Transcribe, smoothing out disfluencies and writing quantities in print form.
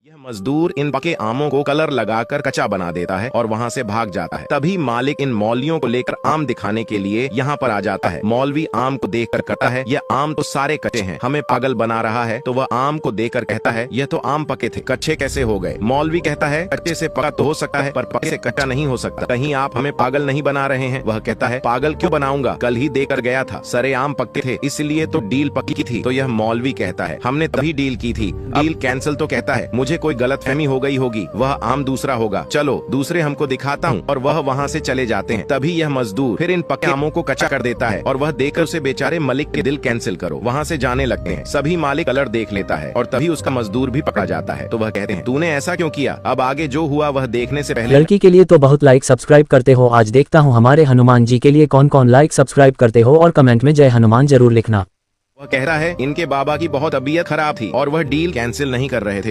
यह मजदूर इन पके आमों को कलर लगाकर कच्चा बना देता है और वहाँ से भाग जाता है। तभी मालिक इन मौलवियों को लेकर आम दिखाने के लिए यहाँ पर आ जाता है। मौलवी आम को देखकर कहता है, यह आम तो सारे कच्चे हैं, हमें पागल बना रहा है। तो वह आम को देखकर कहता है, यह तो आम पके थे, कच्चे कैसे हो गए? मौलवी कहता है, कच्चे से पका तो हो सकता है, पर पके से कच्चा नहीं हो सकता। कहीं आप हमें पागल नहीं बना रहे हैं? वह कहता है, पागल क्यों बनाऊंगा, कल ही देकर गया था, सारे आम पक्के थे, इसलिए तो डील पक्की थी। तो यह मौलवी कहता है, हमने तभी डील की थी, डील कैंसिल। तो कहता है, मुझे कोई गलतफहमी हो गई होगी, वह आम दूसरा होगा, चलो दूसरे हमको दिखाता हूँ। और वह वहाँ से चले जाते हैं। तभी यह मजदूर फिर इन पक्के आमों को कच्चा कर देता है और वह देखकर उसे, बेचारे मलिक के दिल कैंसिल करो, वहाँ से जाने लगते हैं। सभी मालिक कलर देख लेता है और तभी उसका मजदूर भी पकड़ा जाता है। तो वह कहते हैं, तूने ऐसा क्यों किया? अब आगे जो हुआ वह देखने से पहले लड़की के लिए तो बहुत लाइक सब्सक्राइब करते हो, आज देखता हूँ हमारे हनुमान जी के लिए कौन कौन लाइक सब्सक्राइब करते हो और कमेंट में जय हनुमान जरूर लिखना। वह कह रहा है, इनके बाबा की बहुत तबीयत खराब थी और वह डील कैंसिल नहीं कर रहे थे।